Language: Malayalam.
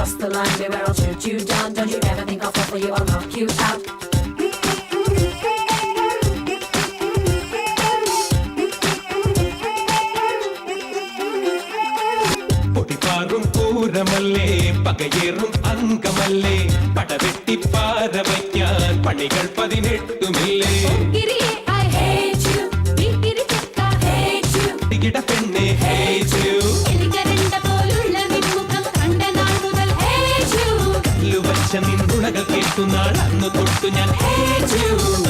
cross the line, beware I'll shoot you down. Don't you ever think I'll fall for you, I'll knock you out. പൊടിപാറും പൂരമല്ലേ പകയേറും അങ്കമല്ലേ പടവെട്ടി പാര വയ്ക്കാൻ പണികൾ 18 I hate you, ിട പെണ്ണെ hate you. കല്ലുവച്ച നിന്നുണകൾ കേട്ടു നാൾ അന്നു തൊട്ടു ഞാൻ hate you.